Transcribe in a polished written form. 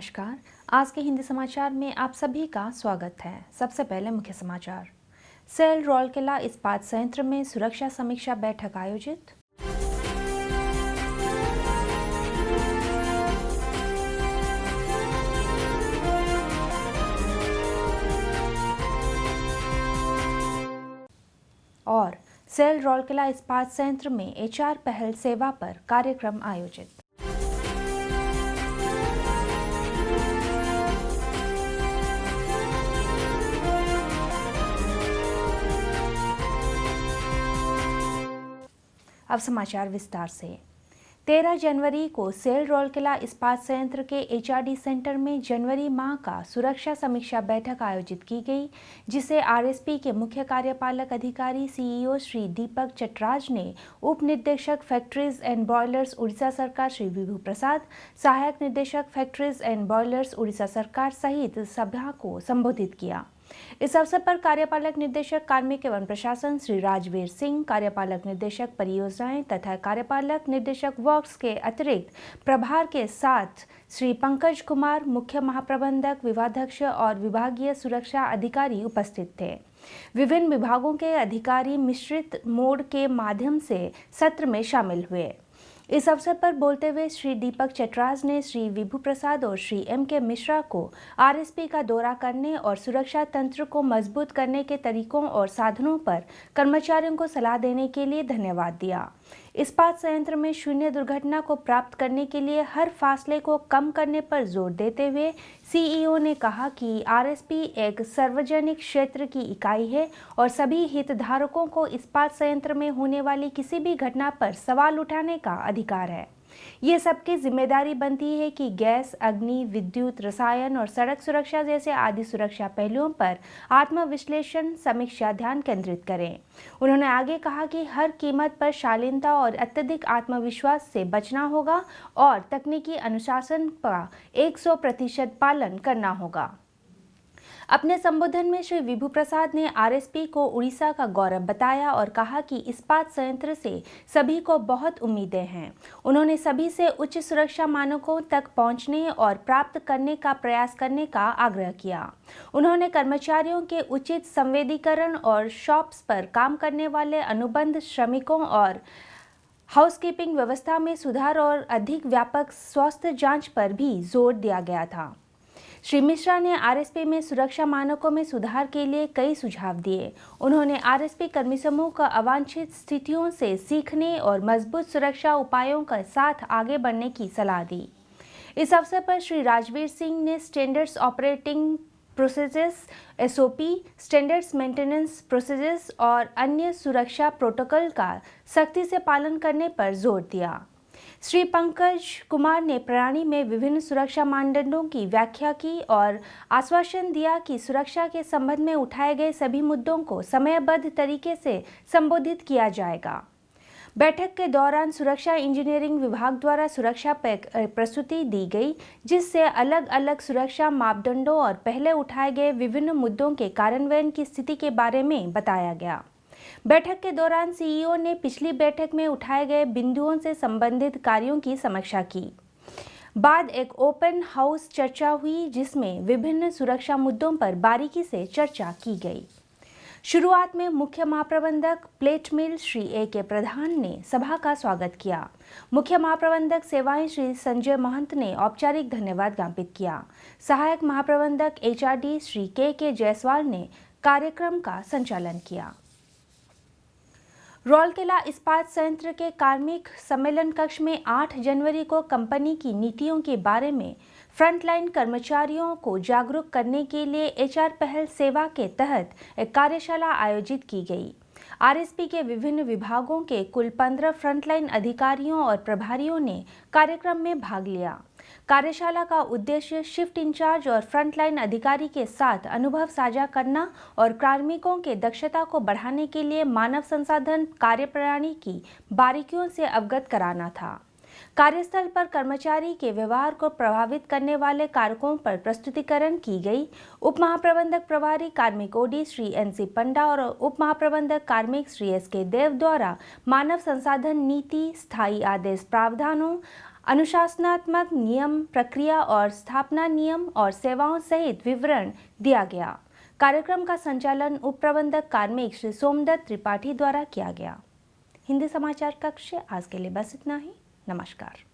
नमस्कार। आज के हिंदी समाचार में आप सभी का स्वागत है। सबसे पहले मुख्य समाचार। सेल राउरकेला इस्पात संयंत्र में सुरक्षा समीक्षा बैठक आयोजित। और सेल राउरकेला इस्पात संयंत्र में एचआर पहल सेवा पर कार्यक्रम आयोजित। अब समाचार विस्तार से। 13 जनवरी को सेल राउरकेला इस्पात संयंत्र के एचआरडी सेंटर में जनवरी माह का सुरक्षा समीक्षा बैठक आयोजित की गई, जिसे आरएसपी के मुख्य कार्यपालक अधिकारी सीईओ श्री दीपक चटराज ने उप निदेशक फैक्ट्रीज एंड बॉयलर्स उड़ीसा सरकार श्री विभू प्रसाद, सहायक निदेशक फैक्ट्रीज एंड बॉयलर्स उड़ीसा सरकार सहित सभा को संबोधित किया। इस अवसर पर कार्यपालक निदेशक कार्मिक एवं प्रशासन श्री राजवीर सिंह, कार्यपालक निदेशक परियोजनाएं तथा कार्यपालक निदेशक वर्क्स के अतिरिक्त प्रभार के साथ श्री पंकज कुमार, मुख्य महाप्रबंधक, विभागाध्यक्ष और विभागीय सुरक्षा अधिकारी उपस्थित थे। विभिन्न विभागों के अधिकारी मिश्रित मोड के माध्यम से सत्र में शामिल हुए। इस अवसर पर बोलते हुए श्री दीपक चटराज ने श्री विभू प्रसाद और श्री एम.के. मिश्रा को आरएसपी का दौरा करने और सुरक्षा तंत्र को मजबूत करने के तरीकों और साधनों पर कर्मचारियों को सलाह देने के लिए धन्यवाद दिया। इस्पात संयंत्र में शून्य दुर्घटना को प्राप्त करने के लिए हर फासले को कम करने पर जोर देते हुए सीईओ ने कहा कि आरएसपी एक सार्वजनिक क्षेत्र की इकाई है और सभी हितधारकों को इस्पात संयंत्र में होने वाली किसी भी घटना पर सवाल उठाने का अधिकार है। ये सबकी जिम्मेदारी बनती है कि गैस, अग्नि, विद्युत, रसायन और सड़क सुरक्षा जैसे आदि सुरक्षा पहलुओं पर आत्मविश्लेषण समीक्षा ध्यान केंद्रित करें। उन्होंने आगे कहा कि हर कीमत पर शालीनता और अत्यधिक आत्मविश्वास से बचना होगा और तकनीकी अनुशासन का 100% पालन करना होगा। अपने संबोधन में श्री विभू प्रसाद ने आरएसपी को उड़ीसा का गौरव बताया और कहा कि इस्पात संयंत्र से सभी को बहुत उम्मीदें हैं। उन्होंने सभी से उच्च सुरक्षा मानकों तक पहुंचने और प्राप्त करने का प्रयास करने का आग्रह किया। उन्होंने कर्मचारियों के उचित संवेदीकरण और शॉप्स पर काम करने वाले अनुबंध श्रमिकों और हाउसकीपिंग व्यवस्था में सुधार और अधिक व्यापक स्वास्थ्य जांच पर भी जोर दिया गया था। श्री मिश्रा ने आरएसपी में सुरक्षा मानकों में सुधार के लिए कई सुझाव दिए। उन्होंने आरएसपी कर्मी समूह को अवांछित स्थितियों से सीखने और मजबूत सुरक्षा उपायों के साथ आगे बढ़ने की सलाह दी। इस अवसर पर श्री राजवीर सिंह ने standards operating procedures SOP, standards maintenance procedures और अन्य सुरक्षा प्रोटोकॉल का सख्ती से पालन करने पर जोर दिया। श्री पंकज कुमार ने प्रणाली में विभिन्न सुरक्षा मानदंडों की व्याख्या की और आश्वासन दिया कि सुरक्षा के संबंध में उठाए गए सभी मुद्दों को समयबद्ध तरीके से संबोधित किया जाएगा। बैठक के दौरान सुरक्षा इंजीनियरिंग विभाग द्वारा सुरक्षा प्रस्तुति दी गई, जिससे अलग अलग सुरक्षा मापदंडों और पहले उठाए गए विभिन्न मुद्दों के कार्यान्वयन की स्थिति के बारे में बताया गया। बैठक के दौरान सीईओ ने पिछली बैठक में उठाए गए बिंदुओं से संबंधित कार्यों की समीक्षा की। बाद एक ओपन हाउस चर्चा हुई, जिसमें विभिन्न सुरक्षा मुद्दों पर बारीकी से चर्चा की गई। शुरुआत में मुख्य महाप्रबंधक प्लेट मिल श्री ए.के. प्रधान ने सभा का स्वागत किया। मुख्य महाप्रबंधक सेवाएं श्री संजय महंत ने औपचारिक धन्यवाद ज्ञापित किया। सहायक महाप्रबंधक एचआरडी श्री के जायसवाल ने कार्यक्रम का संचालन किया। राउरकेला इस्पात संयंत्र के कार्मिक सम्मेलन कक्ष में 8 जनवरी को कंपनी की नीतियों के बारे में फ्रंटलाइन कर्मचारियों को जागरूक करने के लिए एचआर पहल सेवा के तहत एक कार्यशाला आयोजित की गई। आरएसपी के विभिन्न विभागों के कुल 15 फ्रंटलाइन अधिकारियों और प्रभारियों ने कार्यक्रम में भाग लिया। कार्यशाला का उद्देश्य शिफ्ट इंचार्ज और फ्रंटलाइन अधिकारी के साथ अनुभव साझा करना और कार्मिकों के दक्षता को बढ़ाने के लिए मानव संसाधन कार्यप्रणाली की बारीकियों से अवगत कराना था। कार्यस्थल पर कर्मचारी के व्यवहार को प्रभावित करने वाले कारकों पर प्रस्तुतिकरण की गई। उप महाप्रबंधक प्रभारी कार्मिक ओडी श्री एन.सी. पंडा और उप महाप्रबंधक कार्मिक श्री एस.के. देव द्वारा मानव संसाधन नीति, स्थायी आदेश प्रावधानों, अनुशासनात्मक नियम, प्रक्रिया और स्थापना नियम और सेवाओं सहित विवरण दिया गया। कार्यक्रम का संचालन उप प्रबंधक कार्मिक श्री सोमदत्त त्रिपाठी द्वारा किया गया। हिंदी समाचार कक्ष आज के लिए बस इतना ही। नमस्कार।